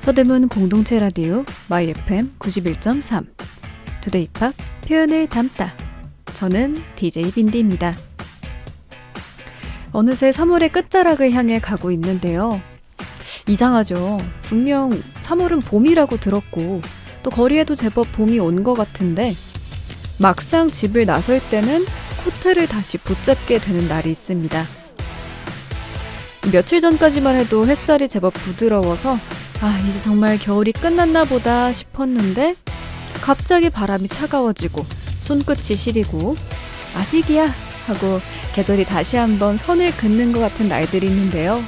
서대문 공동체 라디오 마이 FM 91.3 투데이 팝 표현을 담다. 저는 DJ 빈디입니다. 어느새 3월의 끝자락을 향해 가고 있는데요. 이상하죠. 분명 3월은 봄이라고 들었고 또 거리에도 제법 봄이 온 것 같은데 막상 집을 나설 때는 코트를 다시 붙잡게 되는 날이 있습니다. 며칠 전까지만 해도 햇살이 제법 부드러워서 이제 정말 겨울이 끝났나 보다 싶었는데 갑자기 바람이 차가워지고 손끝이 시리고 아직이야 하고 계절이 다시 한번 선을 긋는 것 같은 날들이 있는데요.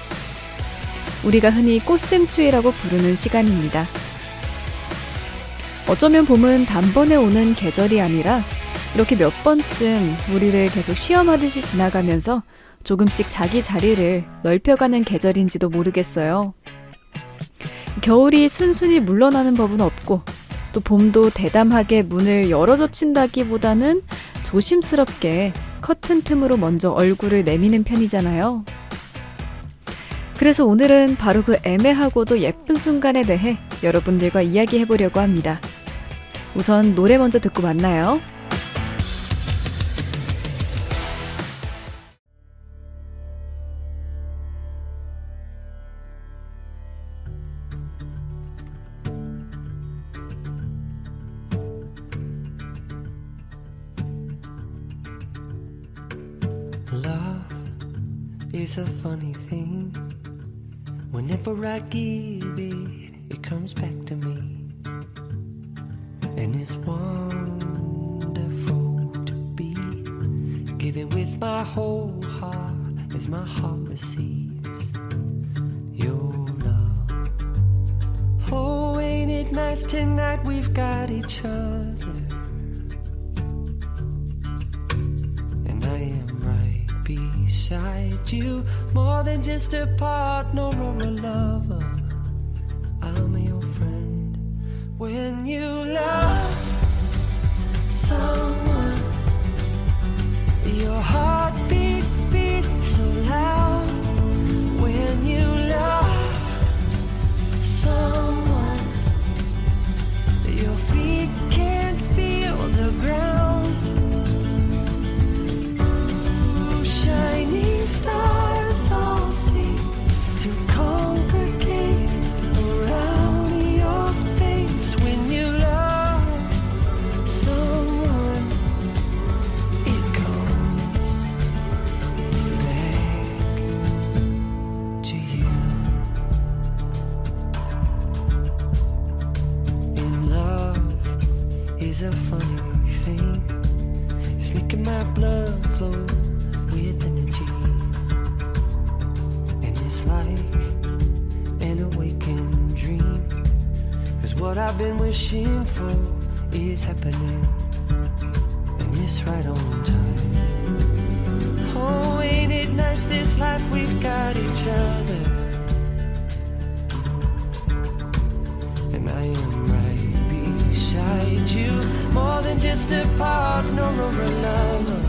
우리가 흔히 꽃샘추위라고 부르는 시간입니다. 어쩌면 봄은 단번에 오는 계절이 아니라 이렇게 몇 번쯤 우리를 계속 시험하듯이 지나가면서 조금씩 자기 자리를 넓혀가는 계절인지도 모르겠어요. 겨울이 순순히 물러나는 법은 없고 또 봄도 대담하게 문을 열어젖힌다기보다는 조심스럽게 커튼 틈으로 먼저 얼굴을 내미는 편이잖아요. 그래서 오늘은 바로 그 애매하고도 예쁜 순간에 대해 여러분들과 이야기해보려고 합니다. 우선 노래 먼저 듣고 만나요. It's a funny thing. Whenever I give it, it comes back to me. And it's wonderful to be giving with my whole heart as my heart receives your love. Oh, ain't it nice tonight we've got each other. And I am right beside you, more than just a partner or a lover. I'm your friend. When you love someone, your heart beat so loud. When you love someone, your feet can't feel the ground. Shining stars all seem to congregate around your face. When you love someone, it comes back to you. And love is a funny thing. It's making my blood flow with energy, and it's like an awakened dream, 'cause what I've been wishing for is happening, and it's right on time. Oh, ain't it nice this life we've got each other, and I am right beside you, more than just a partner or a lover.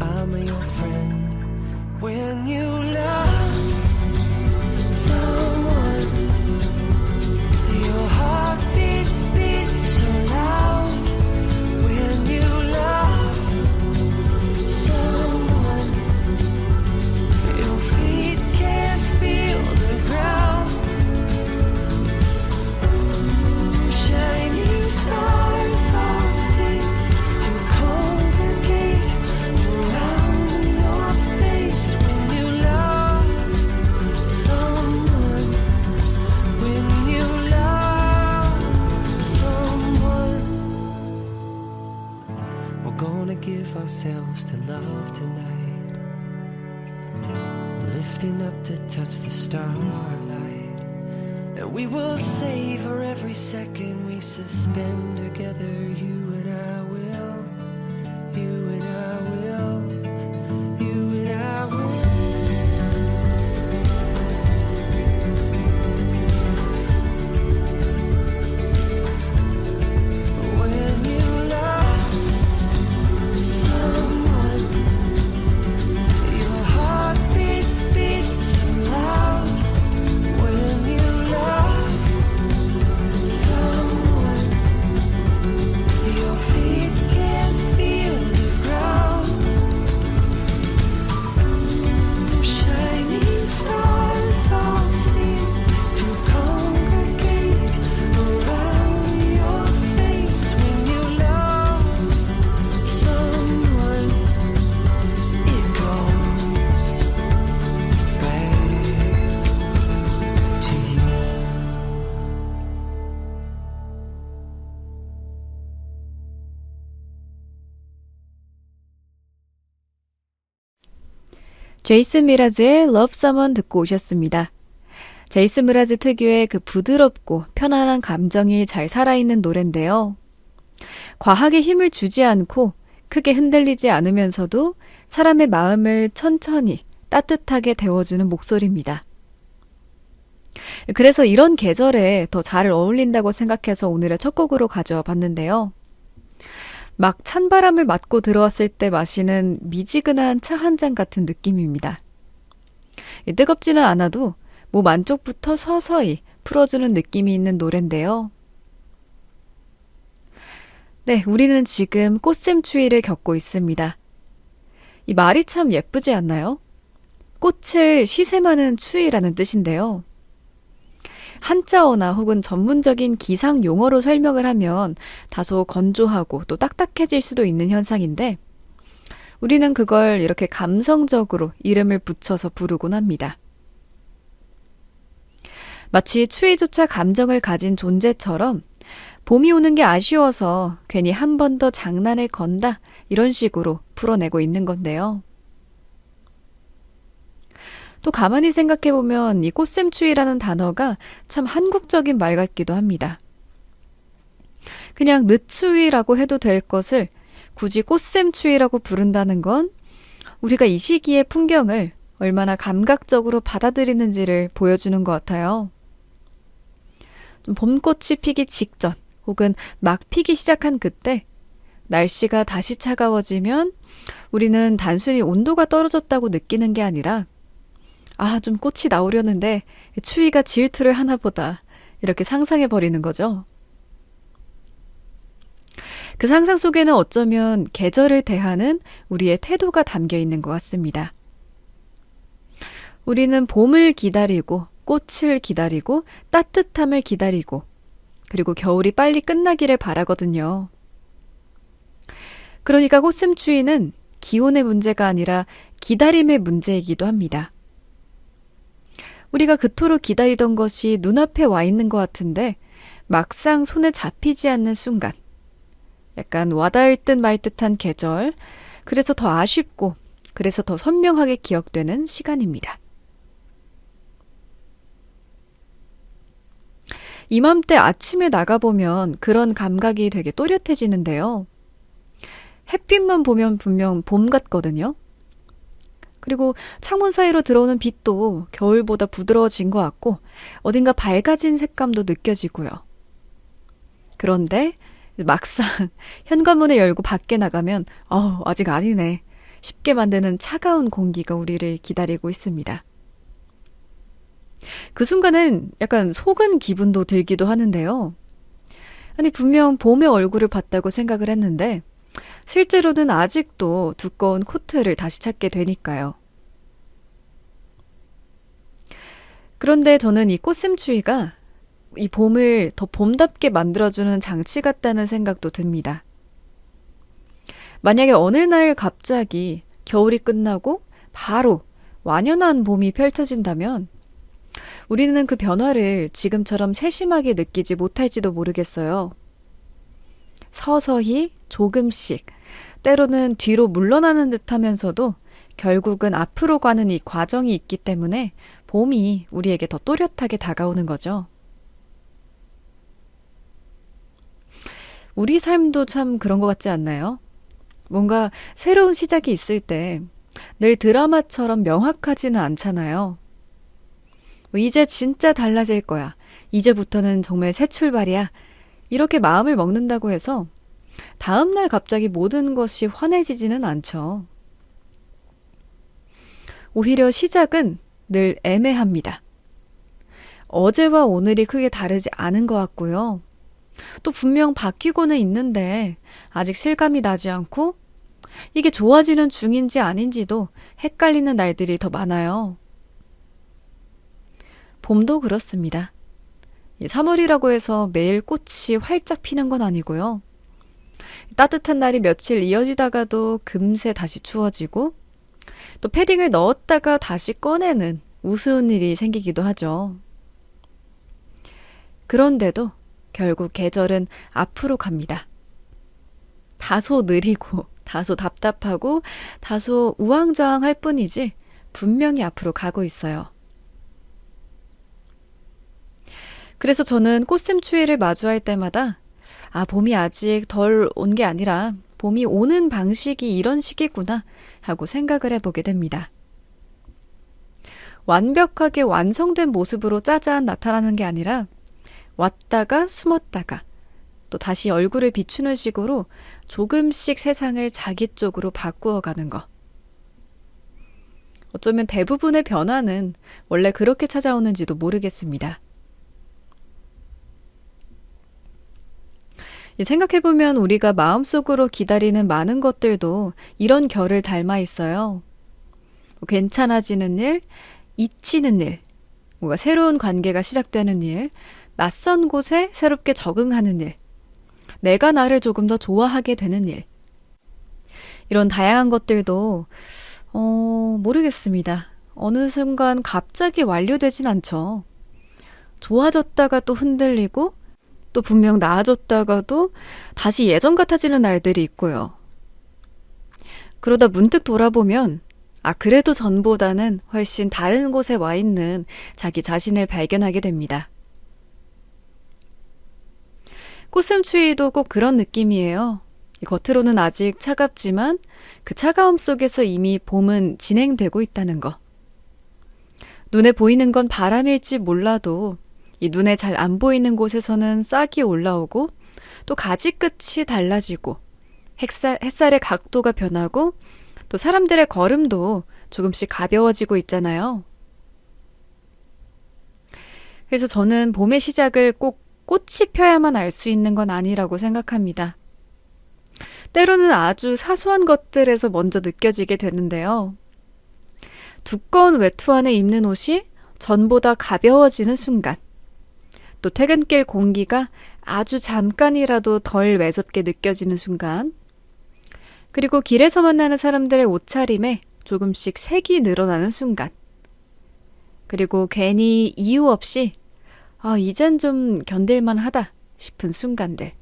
I'm your friend. When you love someone, your heart beat so loud. When you love someone, your feet can't feel the ground. Shining stars all seem to congregate around your face. When you love someone, when you love someone, we're gonna give ourselves to love tonight, lifting up to touch the starlight, and we will savor every second we suspend together. You and I will, you and I will, you and I will. When you love someone, your heart beat so loud. When you love 제이슨 미라즈의 Love Someone 듣고 오셨습니다. 제이슨 미라즈 특유의 그 부드럽고 편안한 감정이 잘 살아있는 노래인데요. 과하게 힘을 주지 않고 크게 흔들리지 않으면서도 사람의 마음을 천천히 따뜻하게 데워주는 목소리입니다. 그래서 이런 계절에 더 잘 어울린다고 생각해서 오늘의 첫 곡으로 가져와 봤는데요. 막 찬바람을 맞고 들어왔을 때 마시는 미지근한 차 한 잔 같은 느낌입니다. 뜨겁지는 않아도 몸 안쪽부터 서서히 풀어주는 느낌이 있는 노래인데요. 네, 우리는 지금 꽃샘추위를 겪고 있습니다. 이 말이 참 예쁘지 않나요? 꽃을 시샘하는 추위라는 뜻인데요. 한자어나 혹은 전문적인 기상 용어로 설명을 하면 다소 건조하고 또 딱딱해질 수도 있는 현상인데 우리는 그걸 이렇게 감성적으로 이름을 붙여서 부르곤 합니다. 마치 추위조차 감정을 가진 존재처럼 봄이 오는 게 아쉬워서 괜히 한 번 더 장난을 건다 이런 식으로 풀어내고 있는 건데요. 또 가만히 생각해보면 이 꽃샘추위라는 단어가 참 한국적인 말 같기도 합니다. 그냥 늦추위라고 해도 될 것을 굳이 꽃샘추위라고 부른다는 건 우리가 이 시기의 풍경을 얼마나 감각적으로 받아들이는지를 보여주는 것 같아요. 좀 봄꽃이 피기 직전 혹은 막 피기 시작한 그때 날씨가 다시 차가워지면 우리는 단순히 온도가 떨어졌다고 느끼는 게 아니라 좀 꽃이 나오려는데 추위가 질투를 하나 보다 이렇게 상상해 버리는 거죠. 그 상상 속에는 어쩌면 계절을 대하는 우리의 태도가 담겨 있는 것 같습니다. 우리는 봄을 기다리고 꽃을 기다리고 따뜻함을 기다리고 그리고 겨울이 빨리 끝나기를 바라거든요. 그러니까 꽃샘추위는 기온의 문제가 아니라 기다림의 문제이기도 합니다. 우리가 그토록 기다리던 것이 눈앞에 와 있는 것 같은데 막상 손에 잡히지 않는 순간 약간 와닿을 듯 말 듯한 계절, 그래서 더 아쉽고 그래서 더 선명하게 기억되는 시간입니다. 이맘때 아침에 나가보면 그런 감각이 되게 또렷해지는데요. 햇빛만 보면 분명 봄 같거든요. 그리고 창문 사이로 들어오는 빛도 겨울보다 부드러워진 것 같고 어딘가 밝아진 색감도 느껴지고요. 그런데 막상 현관문을 열고 밖에 나가면 아직 아니네 싶게 만드는 차가운 공기가 우리를 기다리고 있습니다. 그 순간은 약간 속은 기분도 들기도 하는데요. 아니 분명 봄의 얼굴을 봤다고 생각을 했는데 실제로는 아직도 두꺼운 코트를 다시 찾게 되니까요. 그런데 저는 이 꽃샘추위가 이 봄을 더 봄답게 만들어주는 장치 같다는 생각도 듭니다. 만약에 어느 날 갑자기 겨울이 끝나고 바로 완연한 봄이 펼쳐진다면 우리는 그 변화를 지금처럼 세심하게 느끼지 못할지도 모르겠어요. 서서히 조금씩 때로는 뒤로 물러나는 듯 하면서도 결국은 앞으로 가는 이 과정이 있기 때문에 봄이 우리에게 더 또렷하게 다가오는 거죠. 우리 삶도 참 그런 것 같지 않나요? 뭔가 새로운 시작이 있을 때 늘 드라마처럼 명확하지는 않잖아요. 이제 진짜 달라질 거야. 이제부터는 정말 새 출발이야. 이렇게 마음을 먹는다고 해서 다음날 갑자기 모든 것이 환해지지는 않죠. 오히려 시작은 늘 애매합니다. 어제와 오늘이 크게 다르지 않은 것 같고요. 또 분명 바뀌고는 있는데 아직 실감이 나지 않고 이게 좋아지는 중인지 아닌지도 헷갈리는 날들이 더 많아요. 봄도 그렇습니다. 3월이라고 해서 매일 꽃이 활짝 피는 건 아니고요. 따뜻한 날이 며칠 이어지다가도 금세 다시 추워지고 또 패딩을 넣었다가 다시 꺼내는 우스운 일이 생기기도 하죠. 그런데도 결국 계절은 앞으로 갑니다. 다소 느리고 다소 답답하고 다소 우왕좌왕할 뿐이지 분명히 앞으로 가고 있어요. 그래서 저는 꽃샘추위를 마주할 때마다 봄이 아직 덜 온 게 아니라 봄이 오는 방식이 이런 식이구나 하고 생각을 해보게 됩니다. 완벽하게 완성된 모습으로 짜잔 나타나는 게 아니라 왔다가 숨었다가 또 다시 얼굴을 비추는 식으로 조금씩 세상을 자기 쪽으로 바꾸어가는 거. 어쩌면 대부분의 변화는 원래 그렇게 찾아오는지도 모르겠습니다. 생각해보면 우리가 마음속으로 기다리는 많은 것들도 이런 결을 닮아 있어요. 괜찮아지는 일, 잊히는 일, 뭔가 새로운 관계가 시작되는 일, 낯선 곳에 새롭게 적응하는 일, 내가 나를 조금 더 좋아하게 되는 일. 이런 다양한 것들도 모르겠습니다. 어느 순간 갑자기 완료되진 않죠. 좋아졌다가 또 흔들리고 또 분명 나아졌다가도 다시 예전 같아지는 날들이 있고요. 그러다 문득 돌아보면 그래도 전보다는 훨씬 다른 곳에 와 있는 자기 자신을 발견하게 됩니다. 꽃샘추위도 꼭 그런 느낌이에요. 겉으로는 아직 차갑지만 그 차가움 속에서 이미 봄은 진행되고 있다는 거. 눈에 보이는 건 바람일지 몰라도 이 눈에 잘 안 보이는 곳에서는 싹이 올라오고 또 가지 끝이 달라지고 햇살의 각도가 변하고 또 사람들의 걸음도 조금씩 가벼워지고 있잖아요. 그래서 저는 봄의 시작을 꼭 꽃이 펴야만 알 수 있는 건 아니라고 생각합니다. 때로는 아주 사소한 것들에서 먼저 느껴지게 되는데요. 두꺼운 외투 안에 입는 옷이 전보다 가벼워지는 순간, 또 퇴근길 공기가 아주 잠깐이라도 덜 외섭게 느껴지는 순간, 그리고 길에서 만나는 사람들의 옷차림에 조금씩 색이 늘어나는 순간, 그리고 괜히 이유 없이 이젠 좀 견딜만 하다 싶은 순간들.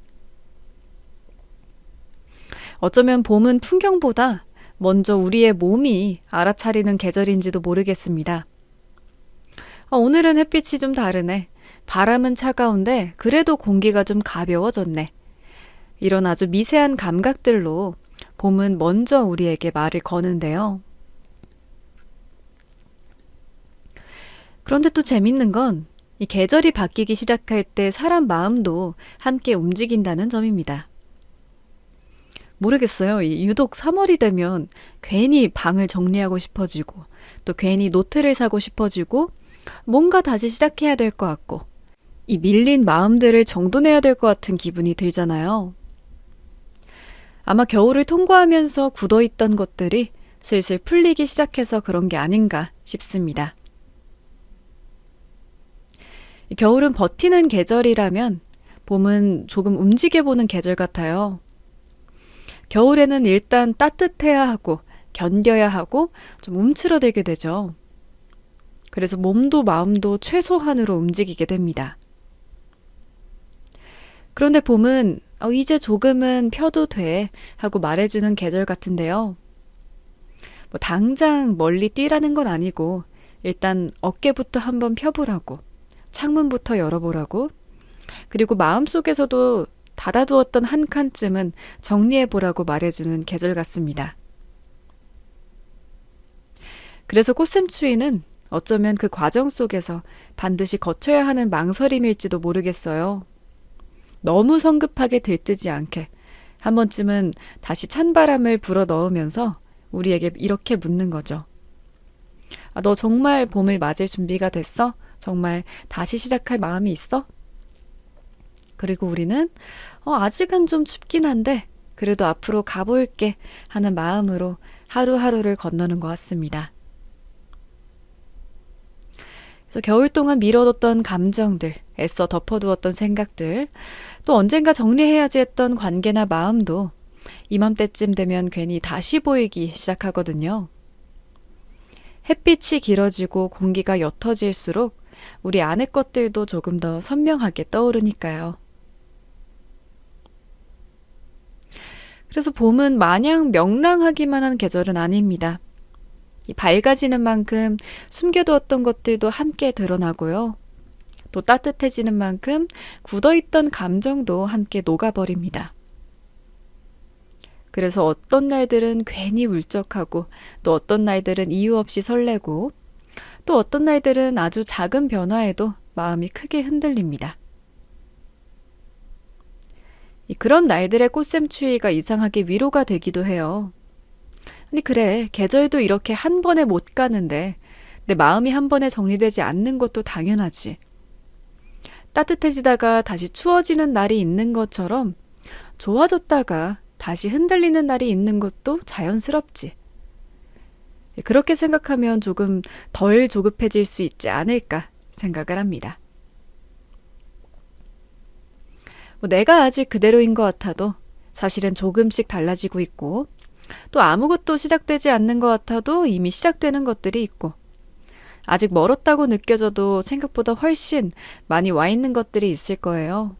어쩌면 봄은 풍경보다 먼저 우리의 몸이 알아차리는 계절인지도 모르겠습니다. 오늘은 햇빛이 좀 다르네. 바람은 차가운데 그래도 공기가 좀 가벼워졌네. 이런 아주 미세한 감각들로 봄은 먼저 우리에게 말을 거는데요. 그런데 또 재밌는 건 이 계절이 바뀌기 시작할 때 사람 마음도 함께 움직인다는 점입니다. 모르겠어요. 유독 3월이 되면 괜히 방을 정리하고 싶어지고 또 괜히 노트를 사고 싶어지고 뭔가 다시 시작해야 될 것 같고 이 밀린 마음들을 정돈해야 될 것 같은 기분이 들잖아요. 아마 겨울을 통과하면서 굳어있던 것들이 슬슬 풀리기 시작해서 그런 게 아닌가 싶습니다. 겨울은 버티는 계절이라면 봄은 조금 움직여보는 계절 같아요. 겨울에는 일단 따뜻해야 하고 견뎌야 하고 좀 움츠러들게 되죠. 그래서 몸도 마음도 최소한으로 움직이게 됩니다. 그런데 봄은 이제 조금은 펴도 돼 하고 말해주는 계절 같은데요. 당장 멀리 뛰라는 건 아니고 일단 어깨부터 한번 펴보라고, 창문부터 열어보라고, 그리고 마음속에서도 닫아두었던 한 칸쯤은 정리해보라고 말해주는 계절 같습니다. 그래서 꽃샘추위는 어쩌면 그 과정 속에서 반드시 거쳐야 하는 망설임일지도 모르겠어요. 너무 성급하게 들뜨지 않게 한 번쯤은 다시 찬바람을 불어 넣으면서 우리에게 이렇게 묻는 거죠. 너 정말 봄을 맞을 준비가 됐어? 정말 다시 시작할 마음이 있어? 그리고 우리는 아직은 좀 춥긴 한데 그래도 앞으로 가볼게 하는 마음으로 하루하루를 건너는 것 같습니다. 그래서 겨울 동안 미뤄뒀던 감정들, 애써 덮어두었던 생각들, 또 언젠가 정리해야지 했던 관계나 마음도 이맘때쯤 되면 괜히 다시 보이기 시작하거든요. 햇빛이 길어지고 공기가 옅어질수록 우리 안의 것들도 조금 더 선명하게 떠오르니까요. 그래서 봄은 마냥 명랑하기만 한 계절은 아닙니다. 이 밝아지는 만큼 숨겨두었던 것들도 함께 드러나고요. 또 따뜻해지는 만큼 굳어있던 감정도 함께 녹아버립니다. 그래서 어떤 날들은 괜히 울적하고 또 어떤 날들은 이유 없이 설레고 또 어떤 날들은 아주 작은 변화에도 마음이 크게 흔들립니다. 그런 날들의 꽃샘추위가 이상하게 위로가 되기도 해요. 아니 그래, 계절도 이렇게 한 번에 못 가는데 내 마음이 한 번에 정리되지 않는 것도 당연하지. 따뜻해지다가 다시 추워지는 날이 있는 것처럼 좋아졌다가 다시 흔들리는 날이 있는 것도 자연스럽지. 그렇게 생각하면 조금 덜 조급해질 수 있지 않을까 생각을 합니다. 내가 아직 그대로인 것 같아도 사실은 조금씩 달라지고 있고 또 아무것도 시작되지 않는 것 같아도 이미 시작되는 것들이 있고 아직 멀었다고 느껴져도 생각보다 훨씬 많이 와 있는 것들이 있을 거예요.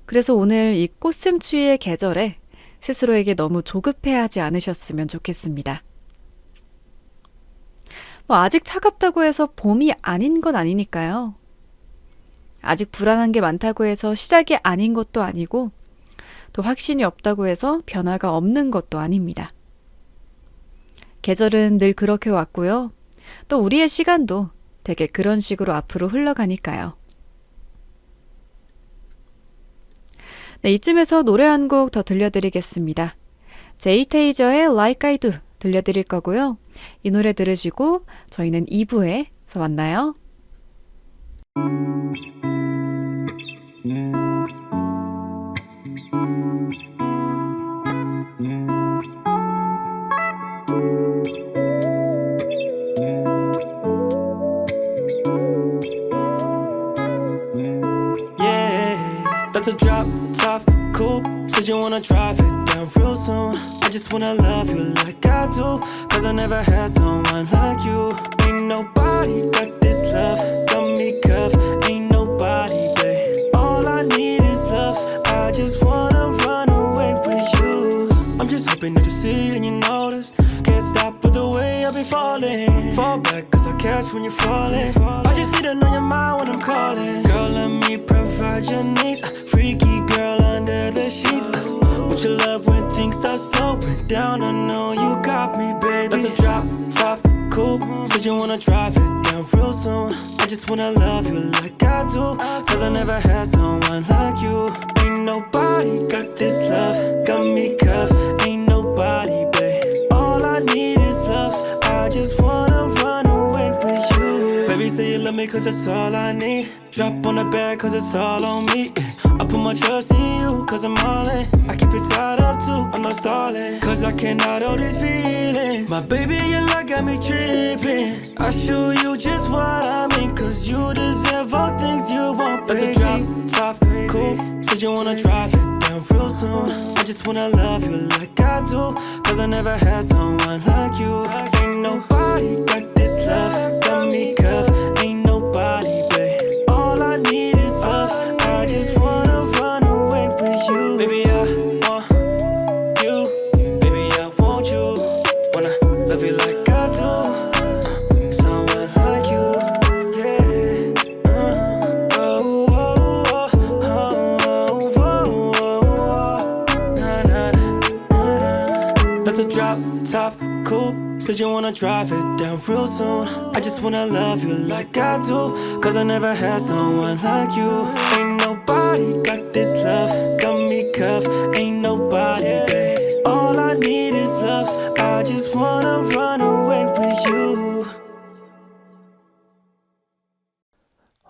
그래서 오늘 이 꽃샘추위의 계절에 스스로에게 너무 조급해하지 않으셨으면 좋겠습니다. 아직 차갑다고 해서 봄이 아닌 건 아니니까요. 아직 불안한 게 많다고 해서 시작이 아닌 것도 아니고 또 확신이 없다고 해서 변화가 없는 것도 아닙니다. 계절은 늘 그렇게 왔고요. 또 우리의 시간도 되게 그런 식으로 앞으로 흘러가니까요. 네, 이쯤에서 노래 한 곡 더 들려드리겠습니다. 제이 테이저의 Like I Do 들려드릴 거고요. 이 노래 들으시고 저희는 2부에서 만나요. That's a drop top coupe. Said you wanna drive it down real soon. I just wanna love you like I do, cause I never had someone like you. Ain't nobody got this love, got me cuffed. Ain't nobody, babe. All I need is love. I just wanna run away with you. I'm just hoping that you see and you notice. Can't stop with the way I've been falling. Fall back cause I catch when you're falling. I just need to know your mind when I'm calling. Girl, let me provide your needs. Freaky girl under the sheets. With your love when things start slowing down. I know you got me, baby. That's a drop top coupe. Said you wanna drive it down real soon. I just wanna love you like I do, cause I never had someone like you. Ain't nobody got this love, got me cuffed. Ain't nobody, babe. All I need is love. I just wanna run away with you. Baby, say you love me cause that's all I need. Drop on the bed cause it's all on me. I put my trust in you cause I'm all in. I keep it tied up too, I'm not stalling, cause I cannot hold these feelings. My baby, your love got me tripping. I show you just what I mean, cause you deserve all things you want, baby. That's a drop top cool. Said you wanna drive it down real soon. I just wanna love you like I do, cause I never had someone like you. Ain't nobody got this love, got me cuffed. Ain't nobody, babe. All I need is love. I just wanna run away with you. Baby, I want you. Baby, I want you. Wanna love you like I do. Someone like you, yeah. Oh, oh, oh, oh, oh, oh. Na, na, na, na. That's a drop top coupe. Said you wanna drive it down real soon. I just wanna love you like I do, cause I never had someone like you. Ain't nobody got this love, got me cuffed. Ain't nobody, babe. All I need is love. I just wanna run away with you.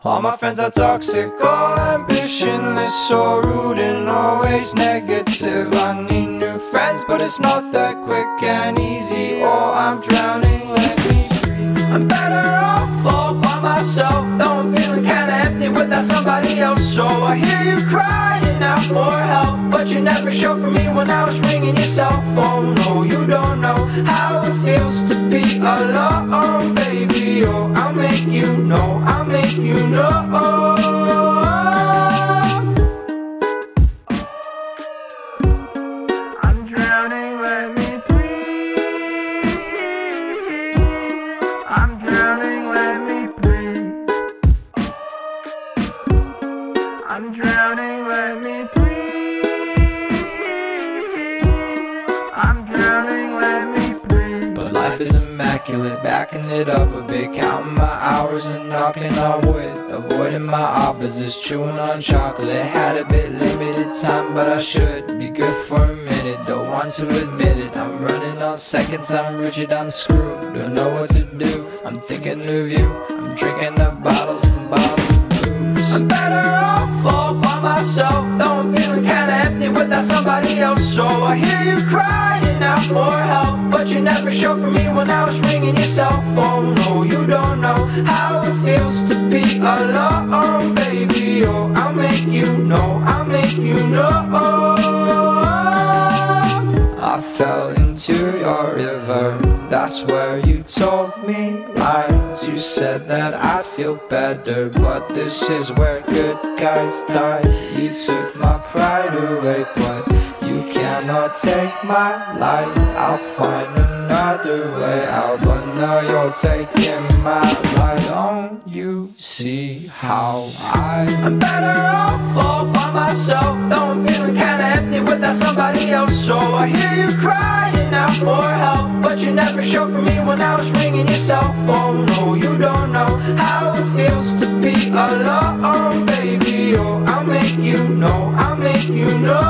All my friends are toxic, all ambitionless, so rude and always negative. I need new friends, but it's not that quick and easy. Oh, I'm drowning, let me free. I'm better off all by myself, though I'm feeling kinda empty without somebody else. So I hear you crying out for help, but you never showed for me when I was ringing your cell phone. No, you don't know how it feels to be alone, baby. Oh, I'll make you know, I'll make you know. I'm drowning, let me breathe. life is immaculate. Backing it up a bit, counting my hours and knocking on wood. Avoiding my opposites, chewing on chocolate. Had a bit limited time, but I should be good for a minute. Don't want to admit it, I'm running on seconds. I'm rigid, I'm screwed, don't know what to do. I'm thinking of you, I'm drinking up bottles and bottles of booze. I'm better off all by myself, though I'm feeling kinda empty without somebody else. So I hear you crying out for help, but you never showed for me when I was ringing your cell phone. No, you don't know how it feels to be alone, baby. Oh, I'll make you know, I'll make you know. I fell into your river, that's where you told me lies. You said that I'd feel better, but this is where good guys die. You took my pride away, but you cannot take my life. I'll find another way out, but now you're taking my life. Don't you see how I'm better off all by myself, though I'm feeling kinda empty without somebody else. So I hear you crying out for help, but you never showed for me when I was ringing your cell phone. No, you don't know how it feels to be alone, baby. Oh, I'll make you know, I'll make you know.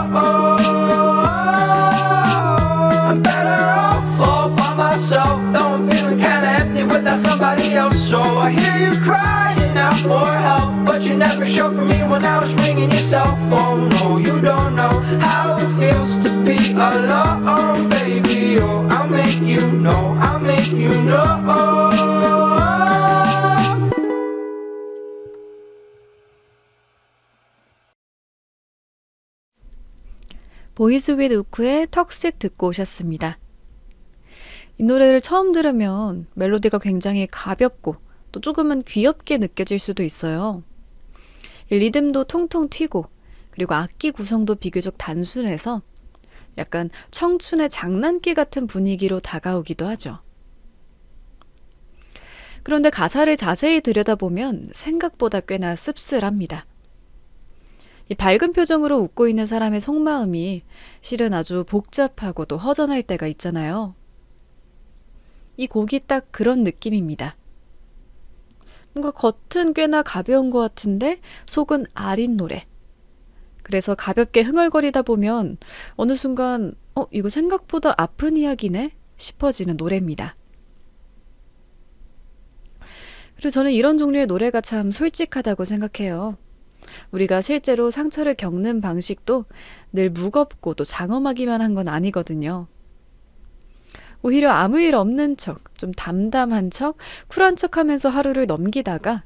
I'm better off all by myself, though I'm feeling kinda empty without somebody else. So I hear you crying out for help, but you never showed for me when I was ringing your cell phone. No, you don't know how it feels to be alone, baby. Oh, I'll make you know, I'll make you know. 보이즈 윗 우크의 턱식 듣고 오셨습니다. 이 노래를 처음 들으면 멜로디가 굉장히 가볍고 또 조금은 귀엽게 느껴질 수도 있어요. 이 리듬도 통통 튀고 그리고 악기 구성도 비교적 단순해서 약간 청춘의 장난기 같은 분위기로 다가오기도 하죠. 그런데 가사를 자세히 들여다보면 생각보다 꽤나 씁쓸합니다. 이 밝은 표정으로 웃고 있는 사람의 속마음이 실은 아주 복잡하고도 허전할 때가 있잖아요. 이 곡이 딱 그런 느낌입니다. 뭔가 겉은 꽤나 가벼운 것 같은데 속은 아린 노래. 그래서 가볍게 흥얼거리다 보면 어느 순간 이거 생각보다 아픈 이야기네? 싶어지는 노래입니다. 그리고 저는 이런 종류의 노래가 참 솔직하다고 생각해요. 우리가 실제로 상처를 겪는 방식도 늘 무겁고 또 장엄하기만 한 건 아니거든요. 오히려 아무 일 없는 척, 좀 담담한 척, 쿨한 척 하면서 하루를 넘기다가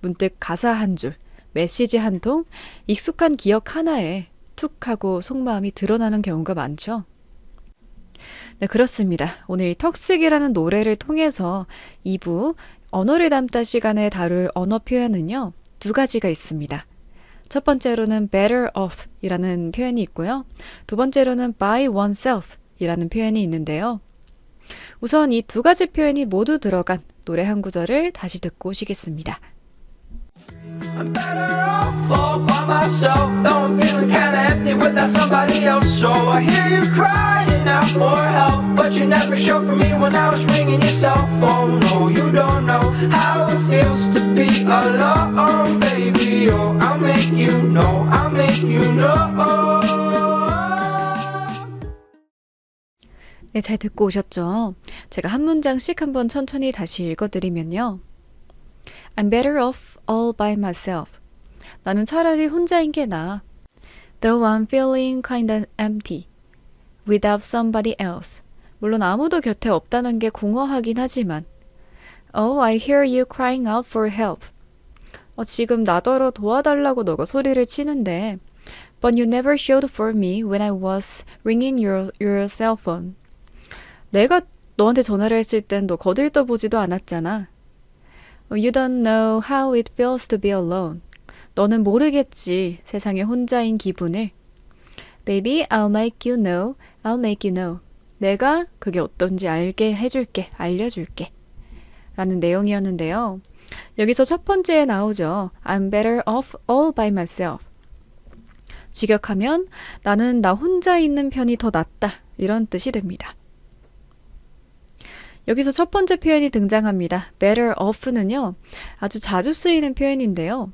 문득 가사 한 줄, 메시지 한 통, 익숙한 기억 하나에 툭 하고 속마음이 드러나는 경우가 많죠. 네, 그렇습니다. 오늘 턱식이라는 노래를 통해서 2부 언어를 담다 시간에 다룰 언어 표현은요. 2가지가 있습니다. 첫 번째로는 better off 이라는 표현이 있고요. 두 번째로는 by oneself 이라는 표현이 있는데요. 우선 이 2가지 표현이 모두 들어간 노래 한 구절을 다시 듣고 오시겠습니다. I'm better off all by myself, though I'm feeling kinda empty without somebody else. So I hear you crying out for help, but you never showed for me when I was ringing your cell phone. No, you don't know how it feels to be alone, baby. Oh, I'll make you know, I'll make you know. 네, 잘 듣고 오셨죠? 제가 한 문장씩 한번 천천히 다시 읽어드리면요. I'm better off all by myself. 나는 차라리 혼자인 게 나아. Though I'm feeling kinda empty. Without somebody else. 물론 아무도 곁에 없다는 게 공허하긴 하지만 Oh, I hear you crying out for help. 지금 나더러 도와달라고 너가 소리를 치는데 But you never showed for me when I was ringing your cell phone. 내가 너한테 전화를 했을 땐 너 거들떠보지도 않았잖아. You don't know how it feels to be alone. 너는 모르겠지, 세상에 혼자인 기분을. Baby, I'll make you know. I'll make you know. 내가 그게 어떤지 알게 해줄게, 알려줄게. 라는 내용이었는데요. 여기서 첫 번째에 나오죠. I'm better off all by myself. 직역하면 나는 나 혼자 있는 편이 더 낫다. 이런 뜻이 됩니다. 여기서 첫 번째 표현이 등장합니다. better off는요, 아주 자주 쓰이는 표현인데요.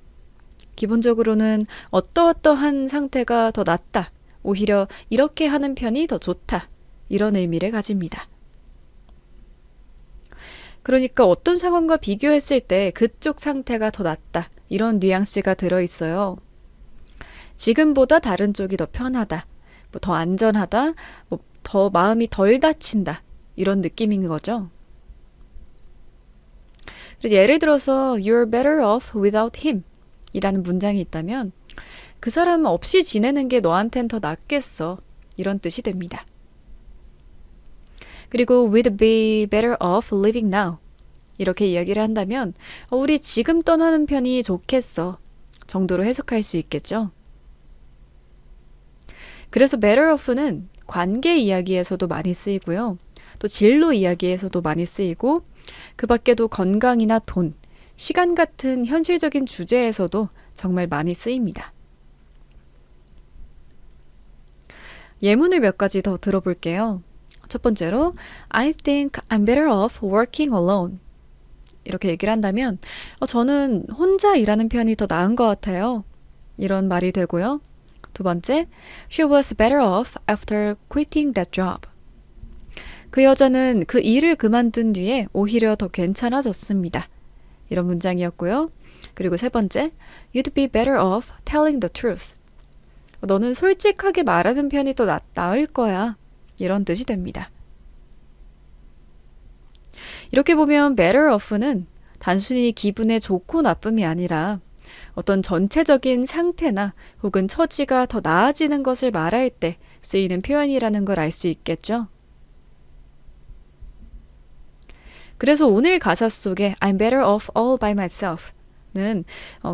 기본적으로는 어떠어떠한 상태가 더 낫다, 오히려 이렇게 하는 편이 더 좋다, 이런 의미를 가집니다. 그러니까 어떤 상황과 비교했을 때 그쪽 상태가 더 낫다, 이런 뉘앙스가 들어있어요. 지금보다 다른 쪽이 더 편하다, 더 안전하다, 더 마음이 덜 다친다, 이런 느낌인 거죠. 그래서 예를 들어서 You're better off without him 이라는 문장이 있다면 그 사람 없이 지내는 게 너한텐 더 낫겠어, 이런 뜻이 됩니다. 그리고 We'd be better off living now 이렇게 이야기를 한다면 우리 지금 떠나는 편이 좋겠어 정도로 해석할 수 있겠죠. 그래서 better off는 관계 이야기에서도 많이 쓰이고요. 또 진로 이야기에서도 많이 쓰이고 그 밖에도 건강이나 돈, 시간 같은 현실적인 주제에서도 정말 많이 쓰입니다. 예문을 몇 가지 더 들어볼게요. 첫 번째로 I think I'm better off working alone 이렇게 얘기를 한다면 저는 혼자 일하는 편이 더 나은 것 같아요. 이런 말이 되고요. 두 번째, She was better off after quitting that job. 그 여자는 그 일을 그만둔 뒤에 오히려 더 괜찮아졌습니다. 이런 문장이었고요. 그리고 세 번째, You'd be better off telling the truth. 너는 솔직하게 말하는 편이 더 나을 거야. 이런 뜻이 됩니다. 이렇게 보면 better off는 단순히 기분의 좋고 나쁨이 아니라 어떤 전체적인 상태나 혹은 처지가 더 나아지는 것을 말할 때 쓰이는 표현이라는 걸 알 수 있겠죠. 그래서 오늘 가사 속에 I'm better off all by myself는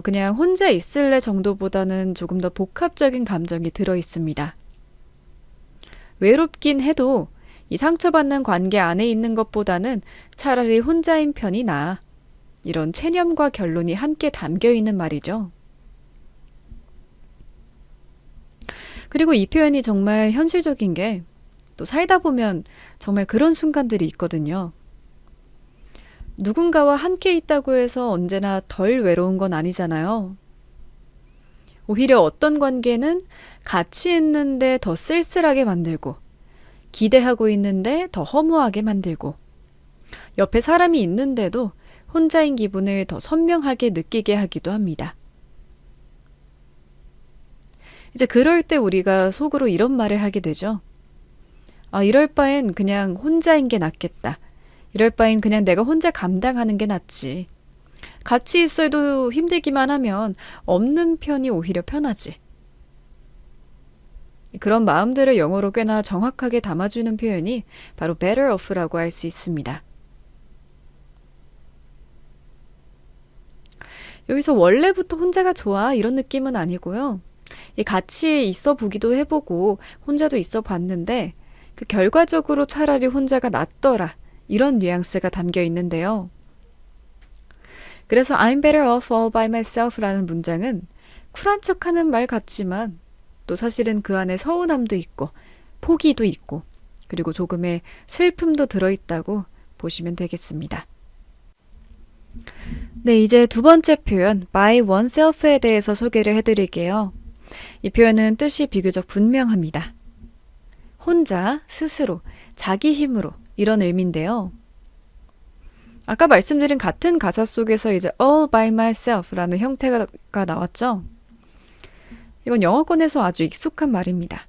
그냥 혼자 있을래 정도보다는 조금 더 복합적인 감정이 들어있습니다. 외롭긴 해도 이 상처받는 관계 안에 있는 것보다는 차라리 혼자인 편이 나아. 이런 체념과 결론이 함께 담겨있는 말이죠. 그리고 이 표현이 정말 현실적인 게 또 살다 보면 정말 그런 순간들이 있거든요. 누군가와 함께 있다고 해서 언제나 덜 외로운 건 아니잖아요. 오히려 어떤 관계는 같이 있는데 더 쓸쓸하게 만들고 기대하고 있는데 더 허무하게 만들고 옆에 사람이 있는데도 혼자인 기분을 더 선명하게 느끼게 하기도 합니다. 이제 그럴 때 우리가 속으로 이런 말을 하게 되죠. 이럴 바엔 그냥 혼자인 게 낫겠다. 이럴 바엔 그냥 내가 혼자 감당하는 게 낫지. 같이 있어도 힘들기만 하면 없는 편이 오히려 편하지. 그런 마음들을 영어로 꽤나 정확하게 담아주는 표현이 바로 better off라고 할 수 있습니다. 여기서 원래부터 혼자가 좋아 이런 느낌은 아니고요. 같이 있어 보기도 해보고 혼자도 있어 봤는데 그 결과적으로 차라리 혼자가 낫더라. 이런 뉘앙스가 담겨 있는데요. 그래서 I'm better off all by myself라는 문장은 쿨한 척하는 말 같지만 또 사실은 그 안에 서운함도 있고 포기도 있고 그리고 조금의 슬픔도 들어있다고 보시면 되겠습니다. 네, 이제 두 번째 표현 by oneself에 대해서 소개를 해드릴게요. 이 표현은 뜻이 비교적 분명합니다. 혼자, 스스로, 자기 힘으로 이런 의미인데요. 아까 말씀드린 같은 가사 속에서 이제 all by myself라는 형태가 나왔죠. 이건 영어권에서 아주 익숙한 말입니다.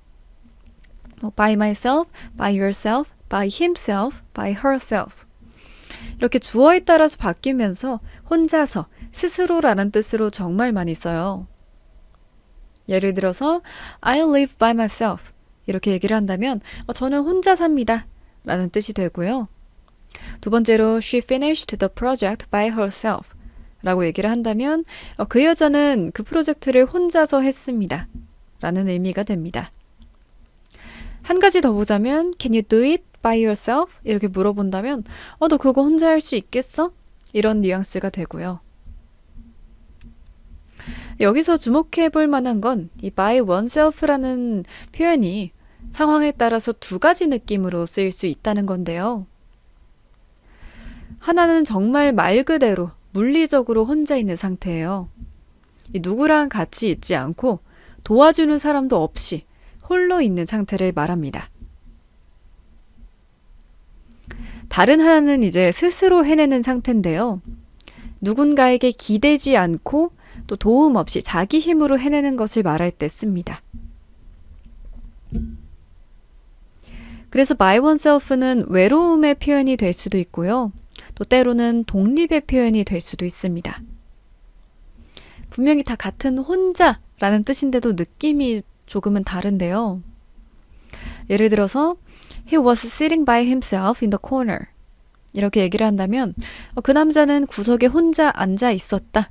by myself, by yourself, by himself, by herself 이렇게 주어에 따라서 바뀌면서 혼자서, 스스로라는 뜻으로 정말 많이 써요. 예를 들어서 I live by myself 이렇게 얘기를 한다면 저는 혼자 삽니다 라는 뜻이 되고요. 두 번째로 She finished the project by herself 라고 얘기를 한다면 그 여자는 그 프로젝트를 혼자서 했습니다 라는 의미가 됩니다. 한 가지 더 보자면 Can you do it by yourself? 이렇게 물어본다면 너 그거 혼자 할 수 있겠어? 이런 뉘앙스가 되고요. 여기서 주목해 볼 만한 건 이 by oneself라는 표현이 상황에 따라서 두 가지 느낌으로 쓰일 수 있다는 건데요. 하나는 정말 말 그대로 물리적으로 혼자 있는 상태예요. 누구랑 같이 있지 않고 도와주는 사람도 없이 홀로 있는 상태를 말합니다. 다른 하나는 이제 스스로 해내는 상태인데요. 누군가에게 기대지 않고 또 도움 없이 자기 힘으로 해내는 것을 말할 때 씁니다. 그래서 by oneself는 외로움의 표현이 될 수도 있고요. 또 때로는 독립의 표현이 될 수도 있습니다. 분명히 다 같은 혼자라는 뜻인데도 느낌이 조금은 다른데요. 예를 들어서 He was sitting by himself in the corner. 이렇게 얘기를 한다면 그 남자는 구석에 혼자 앉아 있었다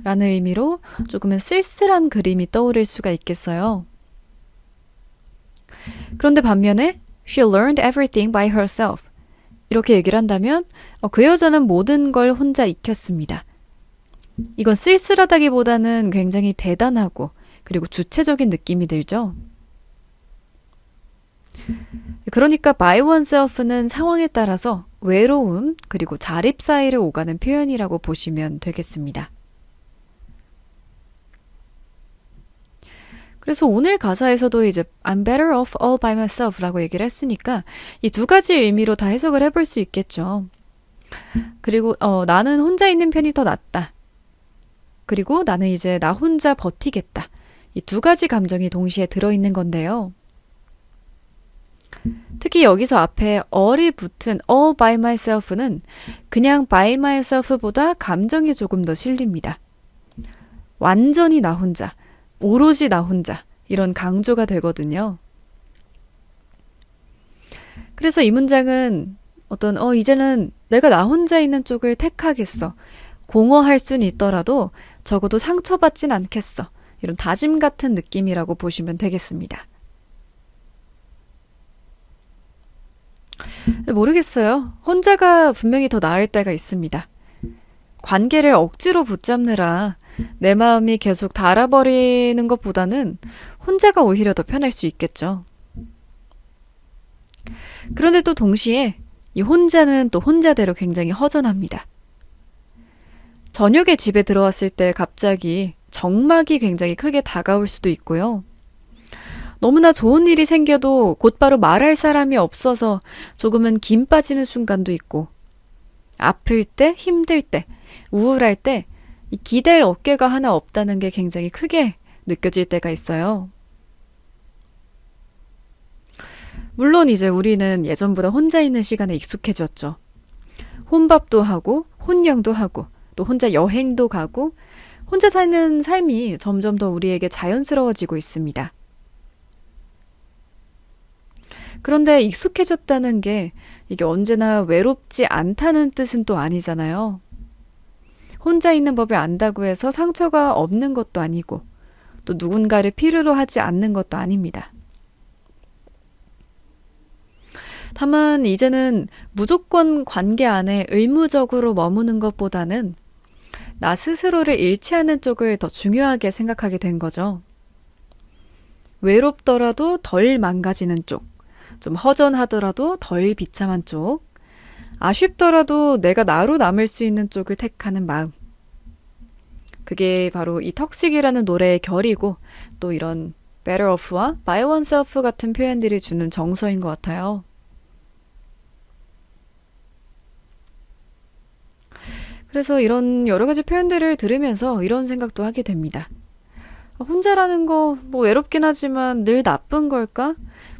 라는 의미로 조금은 쓸쓸한 그림이 떠오를 수가 있겠어요. 그런데 반면에 She learned everything by herself. 이렇게 얘기를 한다면 그 여자는 모든 걸 혼자 익혔습니다. 이건 쓸쓸하다기보다는 굉장히 대단하고 그리고 주체적인 느낌이 들죠. 그러니까 by oneself는 상황에 따라서 외로움 그리고 자립 사이를 오가는 표현이라고 보시면 되겠습니다. 그래서 오늘 가사에서도 이제 I'm better off all by myself 라고 얘기를 했으니까 이 두 가지 의미로 다 해석을 해볼 수 있겠죠. 그리고 나는 혼자 있는 편이 더 낫다. 그리고 나는 이제 나 혼자 버티겠다. 이 두 가지 감정이 동시에 들어있는 건데요. 특히 여기서 앞에 all이 붙은 all by myself는 그냥 by myself보다 감정이 조금 더 실립니다. 완전히 나 혼자, 오롯이 나 혼자 이런 강조가 되거든요. 그래서 이 문장은 이제는 내가 나 혼자 있는 쪽을 택하겠어. 공허할 순 있더라도 적어도 상처받진 않겠어. 이런 다짐 같은 느낌이라고 보시면 되겠습니다. 모르겠어요. 혼자가 분명히 더 나을 때가 있습니다. 관계를 억지로 붙잡느라 내 마음이 계속 닳아버리는 것보다는 혼자가 오히려 더 편할 수 있겠죠. 그런데 또 동시에 이 혼자는 또 혼자대로 굉장히 허전합니다. 저녁에 집에 들어왔을 때 갑자기 정막이 굉장히 크게 다가올 수도 있고요. 너무나 좋은 일이 생겨도 곧바로 말할 사람이 없어서 조금은 김 빠지는 순간도 있고, 아플 때, 힘들 때, 우울할 때 이 기댈 어깨가 하나 없다는 게 굉장히 크게 느껴질 때가 있어요. 물론 이제 우리는 예전보다 혼자 있는 시간에 익숙해졌죠. 혼밥도 하고 혼영도 하고 또 혼자 여행도 가고 혼자 사는 삶이 점점 더 우리에게 자연스러워지고 있습니다. 그런데 익숙해졌다는 게 이게 언제나 외롭지 않다는 뜻은 또 아니잖아요. 혼자 있는 법을 안다고 해서 상처가 없는 것도 아니고 또 누군가를 필요로 하지 않는 것도 아닙니다. 다만 이제는 무조건 관계 안에 의무적으로 머무는 것보다는 나 스스로를 잃지 않는 쪽을 더 중요하게 생각하게 된 거죠. 외롭더라도 덜 망가지는 쪽, 좀 허전하더라도 덜 비참한 쪽, 아쉽더라도 내가 나로 남을 수 있는 쪽을 택하는 마음. 그게 바로 이 턱식이라는 노래의 결이고 또 이런 better off와 by oneself 같은 표현들이 주는 정서인 것 같아요. 그래서 이런 여러 가지 표현들을 들으면서 이런 생각도 하게 됩니다. 혼자라는 거 뭐 외롭긴 하지만 늘 나쁜 걸까?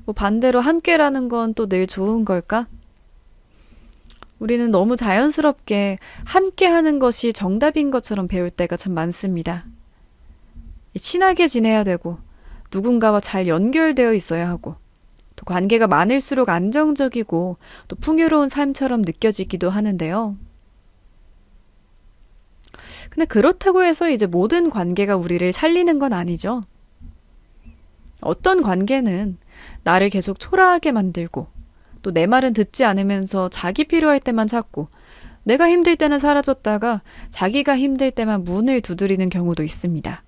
뭐 반대로 함께라는 건 또 늘 좋은 걸까? 우리는 너무 자연스럽게 함께하는 것이 정답인 것처럼 배울 때가 참 많습니다. 친하게 지내야 되고 누군가와 잘 연결되어 있어야 하고 또 관계가 많을수록 안정적이고 또 풍요로운 삶처럼 느껴지기도 하는데요. 근데 그렇다고 해서 이제 모든 관계가 우리를 살리는 건 아니죠. 어떤 관계는 나를 계속 초라하게 만들고 또 내 말은 듣지 않으면서 자기 필요할 때만 찾고 내가 힘들 때는 사라졌다가 자기가 힘들 때만 문을 두드리는 경우도 있습니다.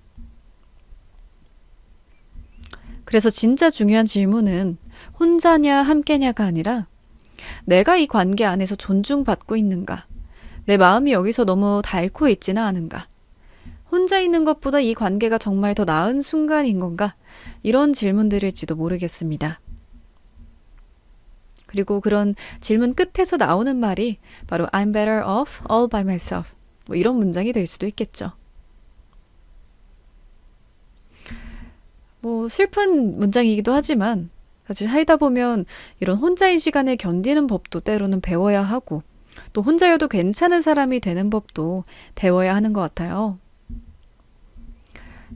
그래서 진짜 중요한 질문은 혼자냐 함께냐가 아니라 내가 이 관계 안에서 존중받고 있는가? 내 마음이 여기서 너무 닳고 있지는 않은가? 혼자 있는 것보다 이 관계가 정말 더 나은 순간인 건가? 이런 질문들일지도 모르겠습니다. 그리고 그런 질문 끝에서 나오는 말이 바로 I'm better off all by myself. 뭐 이런 문장이 될 수도 있겠죠. 뭐 슬픈 문장이기도 하지만 사실 살다 보면 이런 혼자인 시간을 견디는 법도 때로는 배워야 하고 또 혼자여도 괜찮은 사람이 되는 법도 배워야 하는 것 같아요.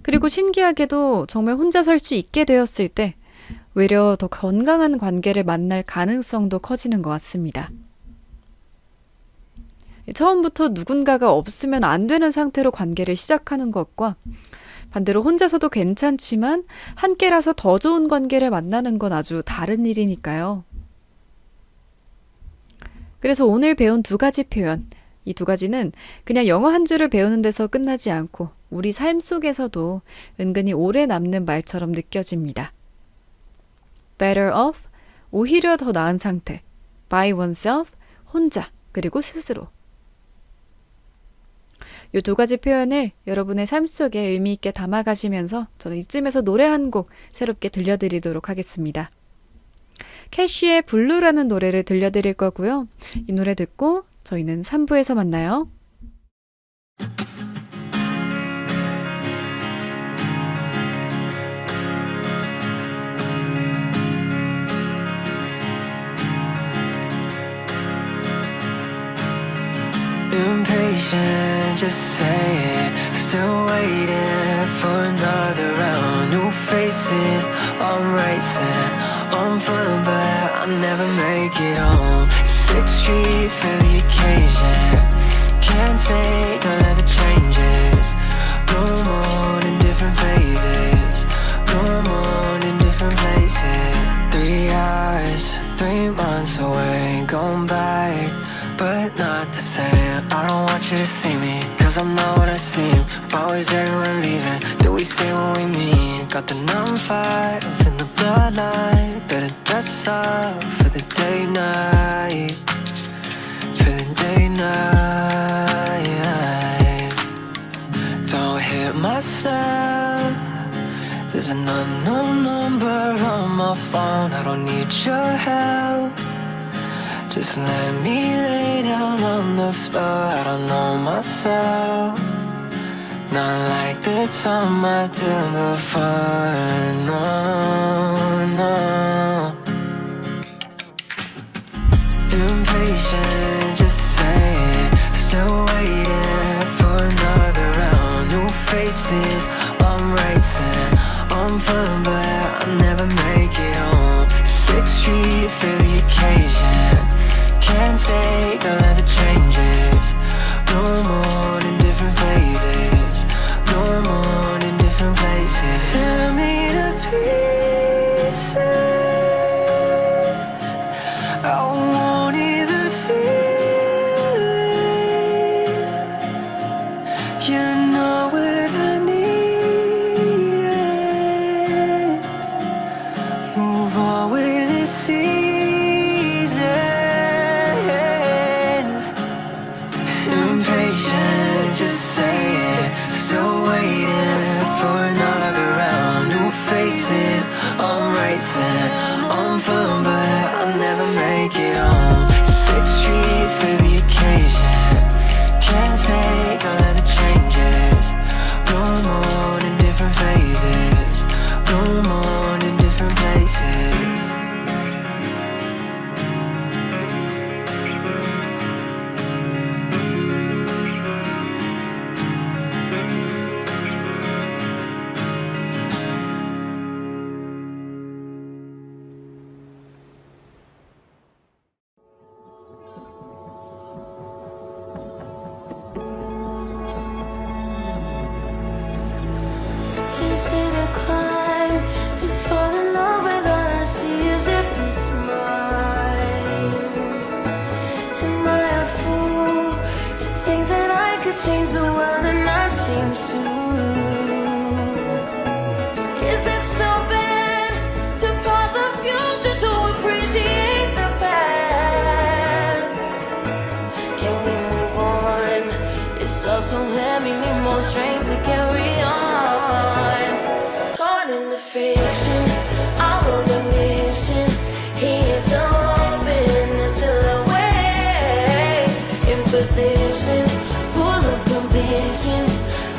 그리고 신기하게도 정말 혼자 설 수 있게 되었을 때 오히려 더 건강한 관계를 만날 가능성도 커지는 것 같습니다. 처음부터 누군가가 없으면 안 되는 상태로 관계를 시작하는 것과 반대로 혼자서도 괜찮지만 함께라서 더 좋은 관계를 만나는 건 아주 다른 일이니까요. 그래서 오늘 배운 두 가지 표현, 이 두 가지는 그냥 영어 한 줄을 배우는 데서 끝나지 않고 우리 삶 속에서도 은근히 오래 남는 말처럼 느껴집니다. better off, 오히려 더 나은 상태, by oneself, 혼자, 그리고 스스로. 이 두 가지 표현을 여러분의 삶 속에 의미 있게 담아가시면서 저는 이쯤에서 노래 한 곡 새롭게 들려드리도록 하겠습니다. 캐시의 블루라는 노래를 들려드릴 거고요. 이 노래 듣고 저희는 3부에서 만나요. Impatient, just say it. Still waiting for another round. New faces, I'm racing. I'm fun, but I never make it home. 6th Street for the occasion. Can't take all of the changes. Bloom on in different phases. Bloom on in different places. 3 hours, 3 months away. Gone back, but not the same. I don't want you to see me, cause I'm not what I seem. Always everyone leaving, do we say what we mean? Got the 9-5 in the bloodline. Better dress up for the day night. For the day night. Don't hit myself. There's an unknown number on my phone. I don't need your help. Just let me lay down on the floor. I don't know myself. Not like the time I did before. No, no. Impatient, just say it. Still waiting for another round. New faces, I'm racing. I'm fun, but I never make it home. 6th Street for the occasion. Can't take all of the changes. No more in different phases. No more in different places. Tear me to pieces. I won't even feel it. You know what I need it. Move on with the seasons. Impatient, just say it. Still waiting for another round. New faces, I'm racing. I'm fun, but I'll never make it home. 6th Street for the occasion. Can't take all of the changes. Bloom on in different phases. Bloom on in different places. Is it a crime to fall in love with all I see as if it's mine? Am I a fool to think that I could change the world and not change too? Is it so bad to pause the future to appreciate the past? Can we move on? so heavy, need more strength to carry on. Caught in the fiction, I'm on the mission. He is so open and still away. In position, full of conviction.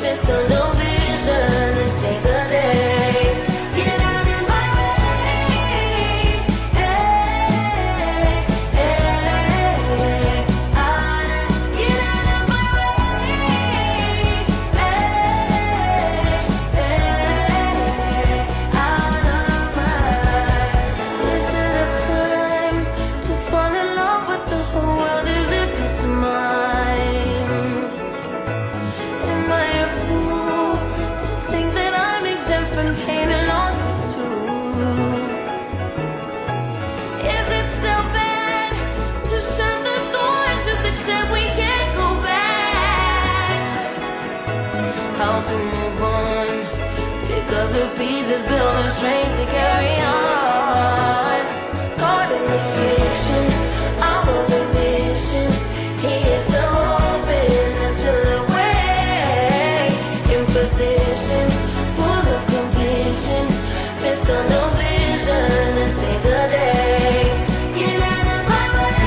Miss no vision and save the day. Get out of my way. Hey, hey, get out of my way. Hey, out of my. Is it a crime to fall in love with the whole world as if it's mine? Am I a fool to think that I'm exempt from pain and losses too? Is it so bad to shut the door and just accept we can't go back? How to move on? Pick up the pieces, build a strength to carry on. Caught in the fiction, I'm on the mission. He is so open and still away. In position, full of conviction. Miss no vision and save the day. Get out of my way.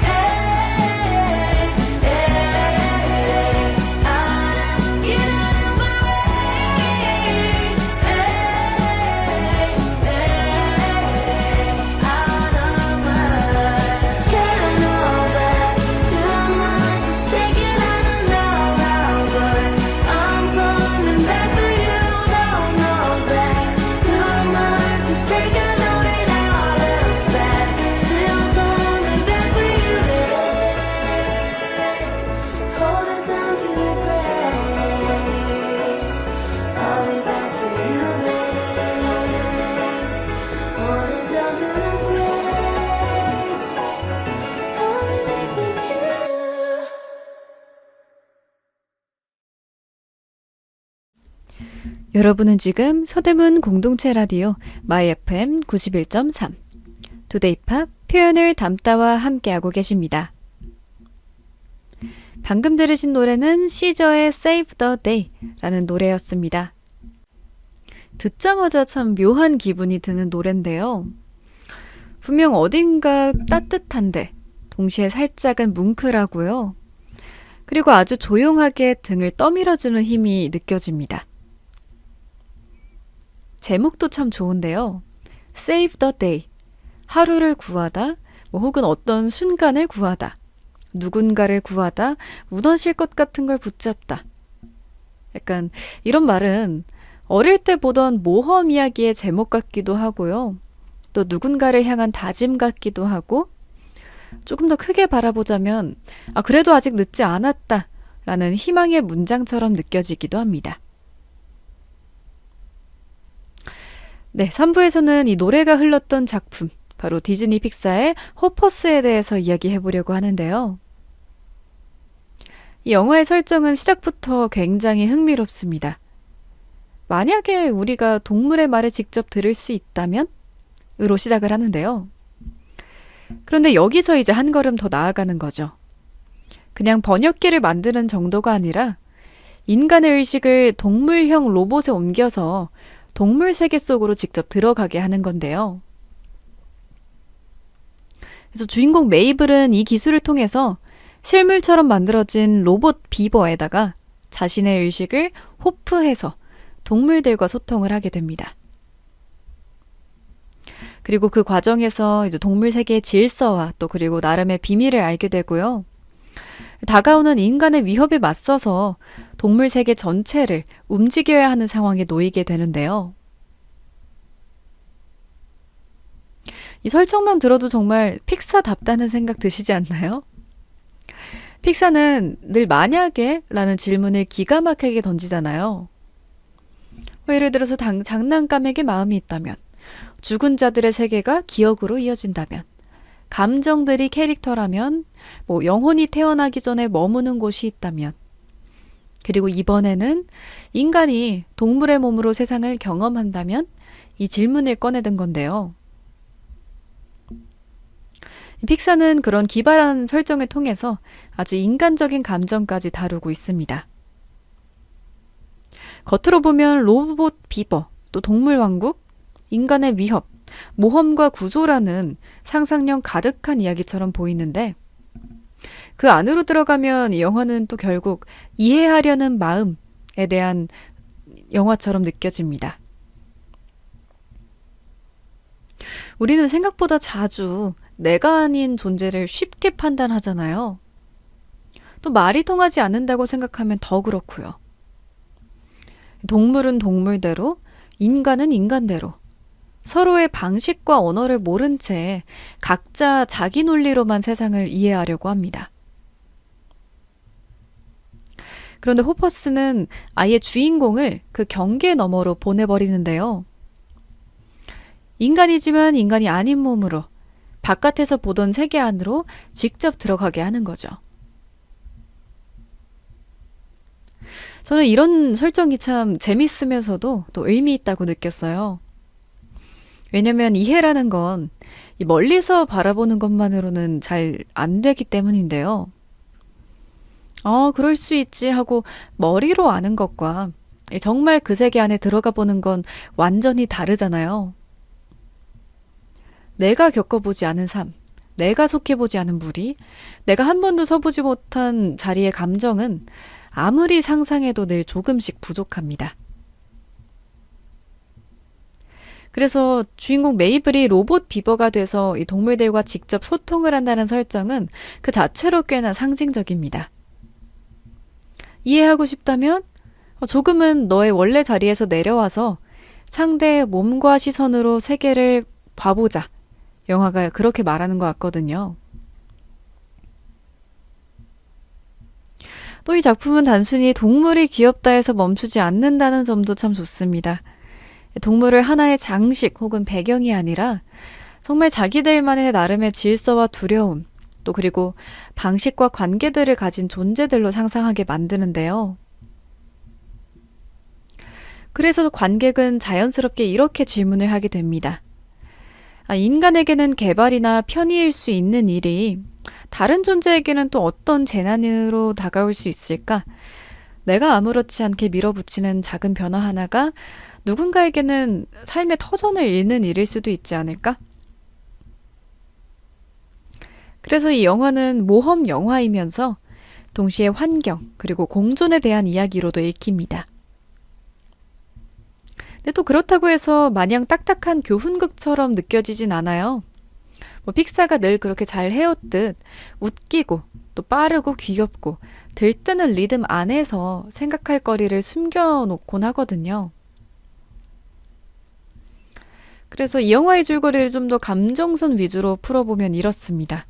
Hey, get out of my way. Out of my. Can't know that too much is taken out of now, but I'm coming back for you. Don't know that too much is taken away now. That's bad. Still coming back for you. Hold it down to the grave. I'll be back for you, babe. Hold it down to the grave. I'll be back for you. 여러분은 지금 서대문 공동체 라디오 마이 FM 91.3 투데이팝 표현을 담다와 함께하고 계십니다. 방금 들으신 노래는 시저의 Save the Day 라는 노래였습니다. 듣자마자 참 묘한 기분이 드는 노래인데요. 분명 어딘가 따뜻한데 동시에 살짝은 뭉클하고요. 그리고 아주 조용하게 등을 떠밀어주는 힘이 느껴집니다. 제목도 참 좋은데요. Save the day. 하루를 구하다, 혹은 어떤 순간을 구하다, 누군가를 구하다, 무너질 것 같은 걸 붙잡다. 약간 이런 말은 어릴 때 보던 모험 이야기의 제목 같기도 하고요. 또 누군가를 향한 다짐 같기도 하고, 조금 더 크게 바라보자면 그래도 아직 늦지 않았다 라는 희망의 문장처럼 느껴지기도 합니다. 네, 3부에서는 이 노래가 흘렀던 작품, 바로 디즈니 픽사의 호퍼스에 대해서 이야기해보려고 하는데요. 이 영화의 설정은 시작부터 굉장히 흥미롭습니다. 만약에 우리가 동물의 말을 직접 들을 수 있다면? 으로 시작을 하는데요. 그런데 여기서 이제 한 걸음 더 나아가는 거죠. 그냥 번역기를 만드는 정도가 아니라 인간의 의식을 동물형 로봇에 옮겨서 동물 세계 속으로 직접 들어가게 하는 건데요. 그래서 주인공 메이블은 이 기술을 통해서 실물처럼 만들어진 로봇 비버에다가 자신의 의식을 호프해서 동물들과 소통을 하게 됩니다. 그리고 그 과정에서 이제 동물 세계의 질서와 또 그리고 나름의 비밀을 알게 되고요. 다가오는 인간의 위협에 맞서서 동물 세계 전체를 움직여야 하는 상황에 놓이게 되는데요. 이 설정만 들어도 정말 픽사답다는 생각 드시지 않나요? 픽사는 늘 만약에 라는 질문을 기가 막히게 던지잖아요. 예를 들어서 장난감에게 마음이 있다면, 죽은 자들의 세계가 기억으로 이어진다면, 감정들이 캐릭터라면, 영혼이 태어나기 전에 머무는 곳이 있다면, 그리고 이번에는 인간이 동물의 몸으로 세상을 경험한다면 이 질문을 꺼내든 건데요. 픽사는 그런 기발한 설정을 통해서 아주 인간적인 감정까지 다루고 있습니다. 겉으로 보면 로봇 비버, 또 동물왕국, 인간의 위협, 모험과 구조라는 상상력 가득한 이야기처럼 보이는데 그 안으로 들어가면 이 영화는 또 결국 이해하려는 마음에 대한 영화처럼 느껴집니다. 우리는 생각보다 자주 내가 아닌 존재를 쉽게 판단하잖아요. 또 말이 통하지 않는다고 생각하면 더 그렇고요. 동물은 동물대로, 인간은 인간대로 서로의 방식과 언어를 모른 채 각자 자기 논리로만 세상을 이해하려고 합니다. 그런데 호퍼스는 아예 주인공을 그 경계 너머로 보내버리는데요. 인간이지만 인간이 아닌 몸으로 바깥에서 보던 세계 안으로 직접 들어가게 하는 거죠. 저는 이런 설정이 참 재밌으면서도 또 의미 있다고 느꼈어요. 왜냐면 이해라는 건 이 멀리서 바라보는 것만으로는 잘 안 되기 때문인데요. 그럴 수 있지 하고 머리로 아는 것과 정말 그 세계 안에 들어가 보는 건 완전히 다르잖아요. 내가 겪어보지 않은 삶, 내가 속해보지 않은 무리, 내가 한 번도 서보지 못한 자리의 감정은 아무리 상상해도 늘 조금씩 부족합니다. 그래서 주인공 메이블이 로봇 비버가 돼서 이 동물들과 직접 소통을 한다는 설정은 그 자체로 꽤나 상징적입니다. 이해하고 싶다면 조금은 너의 원래 자리에서 내려와서 상대의 몸과 시선으로 세계를 봐보자. 영화가 그렇게 말하는 것 같거든요. 또 이 작품은 단순히 동물이 귀엽다 해서 멈추지 않는다는 점도 참 좋습니다. 동물을 하나의 장식 혹은 배경이 아니라 정말 자기들만의 나름의 질서와 두려움, 또 그리고 방식과 관계들을 가진 존재들로 상상하게 만드는데요. 그래서 관객은 자연스럽게 이렇게 질문을 하게 됩니다. 인간에게는 개발이나 편의일 수 있는 일이 다른 존재에게는 또 어떤 재난으로 다가올 수 있을까? 내가 아무렇지 않게 밀어붙이는 작은 변화 하나가 누군가에게는 삶의 터전을 잃는 일일 수도 있지 않을까? 그래서 이 영화는 모험 영화이면서 동시에 환경 그리고 공존에 대한 이야기로도 읽힙니다. 근데 또 그렇다고 해서 마냥 딱딱한 교훈극처럼 느껴지진 않아요. 픽사가 늘 그렇게 잘 해왔듯 웃기고 또 빠르고 귀엽고 들뜨는 리듬 안에서 생각할 거리를 숨겨놓곤 하거든요. 그래서 이 영화의 줄거리를 좀 더 감정선 위주로 풀어보면 이렇습니다.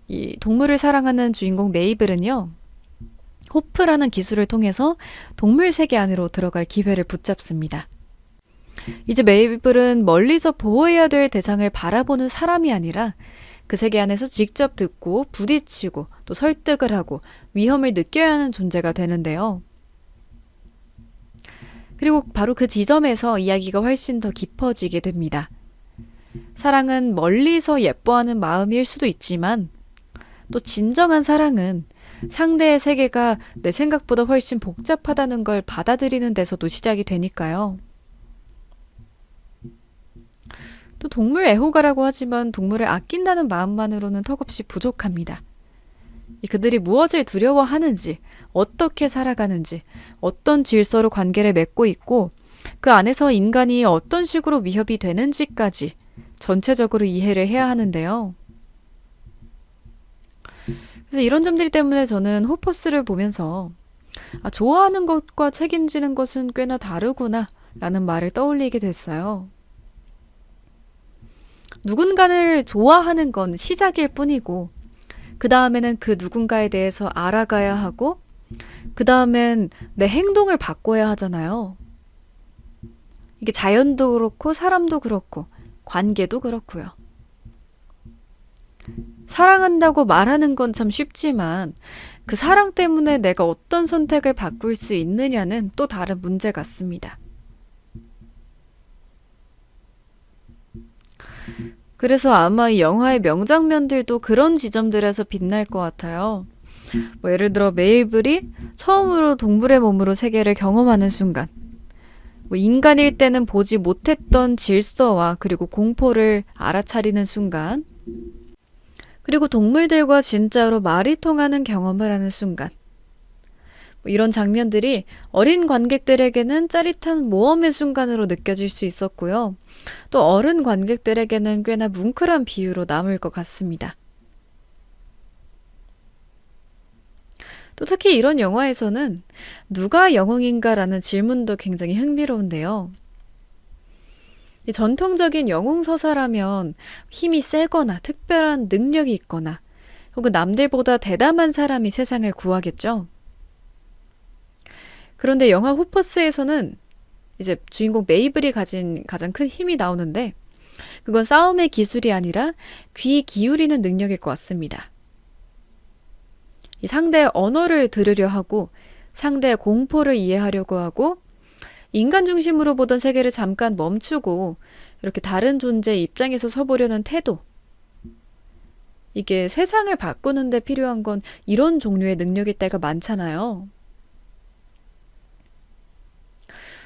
이 동물을 사랑하는 주인공 메이블은요, 호프라는 기술을 통해서 동물 세계 안으로 들어갈 기회를 붙잡습니다. 이제 메이블은 멀리서 보호해야 될 대상을 바라보는 사람이 아니라 그 세계 안에서 직접 듣고 부딪히고 또 설득을 하고 위험을 느껴야 하는 존재가 되는데요. 그리고 바로 그 지점에서 이야기가 훨씬 더 깊어지게 됩니다. 사랑은 멀리서 예뻐하는 마음일 수도 있지만 또 진정한 사랑은 상대의 세계가 내 생각보다 훨씬 복잡하다는 걸 받아들이는 데서도 시작이 되니까요. 또 동물 애호가라고 하지만 동물을 아낀다는 마음만으로는 턱없이 부족합니다. 그들이 무엇을 두려워하는지, 어떻게 살아가는지, 어떤 질서로 관계를 맺고 있고 그 안에서 인간이 어떤 식으로 위협이 되는지까지 전체적으로 이해를 해야 하는데요. 그래서 이런 점들 때문에 저는 호퍼스를 보면서 좋아하는 것과 책임지는 것은 꽤나 다르구나 라는 말을 떠올리게 됐어요. 누군가를 좋아하는 건 시작일 뿐이고 그 다음에는 그 누군가에 대해서 알아가야 하고 그 다음엔 내 행동을 바꿔야 하잖아요. 이게 자연도 그렇고 사람도 그렇고 관계도 그렇고요. 사랑한다고 말하는 건 참 쉽지만 그 사랑 때문에 내가 어떤 선택을 바꿀 수 있느냐는 또 다른 문제 같습니다. 그래서 아마 이 영화의 명장면들도 그런 지점들에서 빛날 것 같아요. 뭐 예를 들어 메이블이 처음으로 동물의 몸으로 세계를 경험하는 순간, 뭐 인간일 때는 보지 못했던 질서와 그리고 공포를 알아차리는 순간, 그리고 동물들과 진짜로 말이 통하는 경험을 하는 순간, 뭐 이런 장면들이 어린 관객들에게는 짜릿한 모험의 순간으로 느껴질 수 있었고요. 또 어른 관객들에게는 꽤나 뭉클한 비유로 남을 것 같습니다. 또 특히 이런 영화에서는 누가 영웅인가라는 질문도 굉장히 흥미로운데요. 이 전통적인 영웅 서사라면 힘이 세거나 특별한 능력이 있거나 혹은 남들보다 대담한 사람이 세상을 구하겠죠. 그런데 영화 호퍼스에서는 이제 주인공 메이블이 가진 가장 큰 힘이 나오는데 그건 싸움의 기술이 아니라 귀 기울이는 능력일 것 같습니다. 이 상대의 언어를 들으려 하고 상대의 공포를 이해하려고 하고 인간 중심으로 보던 세계를 잠깐 멈추고 이렇게 다른 존재의 입장에서 서보려는 태도. 이게 세상을 바꾸는 데 필요한 건 이런 종류의 능력일 때가 많잖아요.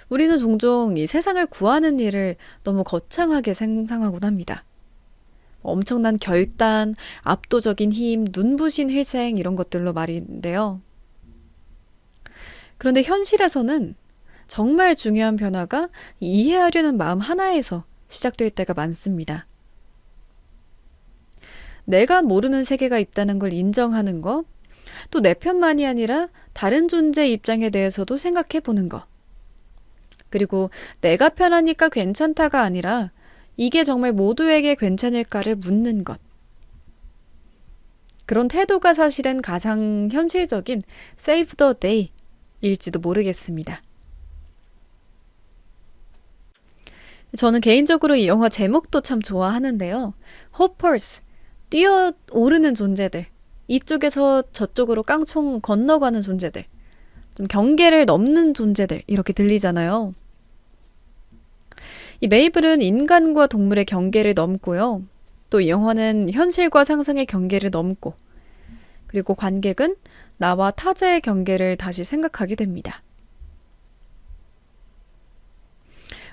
우리는 종종 이 세상을 구하는 일을 너무 거창하게 상상하곤 합니다. 엄청난 결단, 압도적인 힘, 눈부신 희생 이런 것들로 말인데요. 그런데 현실에서는 정말 중요한 변화가 이해하려는 마음 하나에서 시작될 때가 많습니다. 내가 모르는 세계가 있다는 걸 인정하는 것, 또 내 편만이 아니라 다른 존재의 입장에 대해서도 생각해 보는 것, 그리고 내가 편하니까 괜찮다가 아니라 이게 정말 모두에게 괜찮을까를 묻는 것. 그런 태도가 사실은 가장 현실적인 Save the Day일지도 모르겠습니다. 저는 개인적으로 이 영화 제목도 참 좋아하는데요. Hoppers, 뛰어오르는 존재들. 이쪽에서 저쪽으로 깡총 건너가는 존재들. 좀 경계를 넘는 존재들. 이렇게 들리잖아요. 이 메이블은 인간과 동물의 경계를 넘고요. 또 이 영화는 현실과 상상의 경계를 넘고 그리고 관객은 나와 타자의 경계를 다시 생각하게 됩니다.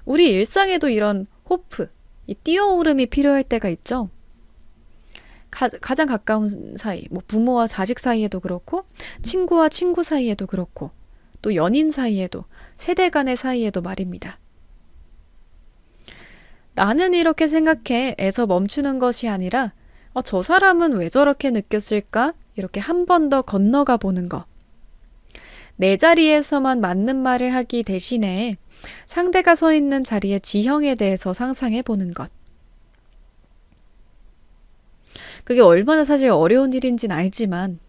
우리 일상에도 이런 호프, 이 뛰어오름이 필요할 때가 있죠. 가장 가까운 사이, 뭐 부모와 자식 사이에도 그렇고 친구와 친구 사이에도 그렇고 또 연인 사이에도 세대 간의 사이에도 말입니다. 나는 이렇게 생각해 에서 멈추는 것이 아니라 저 사람은 왜 저렇게 느꼈을까? 이렇게 한 번 더 건너가 보는 것. 내 자리에서만 맞는 말을 하기 대신에 상대가 서 있는 자리의 지형에 대해서 상상해 보는 것. 그게 얼마나 사실 어려운 일인지는 알지만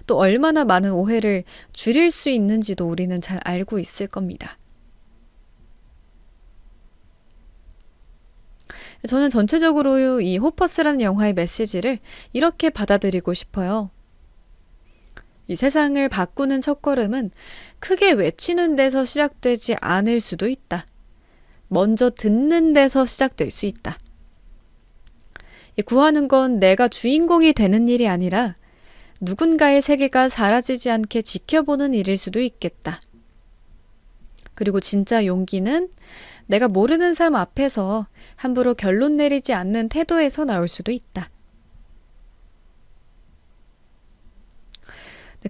또 얼마나 많은 오해를 줄일 수 있는지도 우리는 잘 알고 있을 겁니다. 저는 전체적으로 이 호퍼스라는 영화의 메시지를 이렇게 받아들이고 싶어요. 이 세상을 바꾸는 첫걸음은 크게 외치는 데서 시작되지 않을 수도 있다. 먼저 듣는 데서 시작될 수 있다. 구하는 건 내가 주인공이 되는 일이 아니라 누군가의 세계가 사라지지 않게 지켜보는 일일 수도 있겠다. 그리고 진짜 용기는 내가 모르는 삶 앞에서 함부로 결론 내리지 않는 태도에서 나올 수도 있다.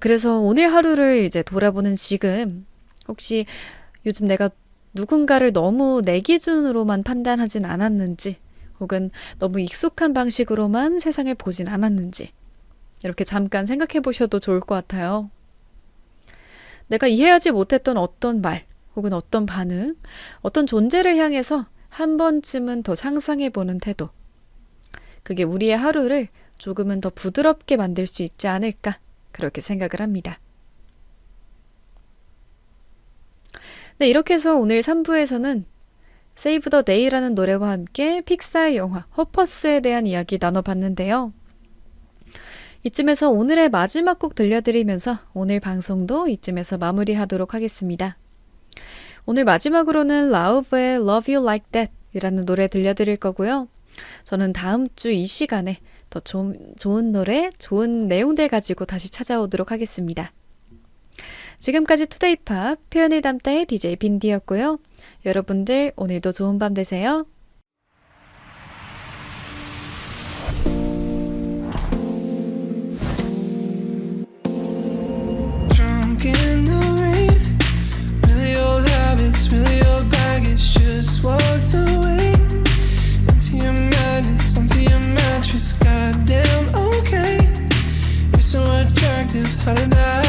그래서 오늘 하루를 이제 돌아보는 지금 혹시 요즘 내가 누군가를 너무 내 기준으로만 판단하진 않았는지 혹은 너무 익숙한 방식으로만 세상을 보진 않았는지 이렇게 잠깐 생각해 보셔도 좋을 것 같아요. 내가 이해하지 못했던 어떤 말 혹은 어떤 반응, 어떤 존재를 향해서 한 번쯤은 더 상상해보는 태도. 그게 우리의 하루를 조금은 더 부드럽게 만들 수 있지 않을까 그렇게 생각을 합니다. 네, 이렇게 해서 오늘 3부에서는 Save the Day라는 노래와 함께 픽사의 영화 허퍼스에 대한 이야기 나눠봤는데요. 이쯤에서 오늘의 마지막 곡 들려드리면서 오늘 방송도 이쯤에서 마무리하도록 하겠습니다. 오늘 마지막으로는 라우브의 Love You Like That 이라는 노래 들려드릴 거고요. 저는 다음 주 이 시간에 더 좋은 노래, 좋은 내용들 가지고 다시 찾아오도록 하겠습니다. 지금까지 투데이팝 표현을 담다의 DJ 빈디였고요. 여러분들 오늘도 좋은 밤 되세요. Drunk in the rain, really old habits, really old baggage. Just walked away into your madness, onto your mattress. Goddamn, okay. You're so attractive. How did I?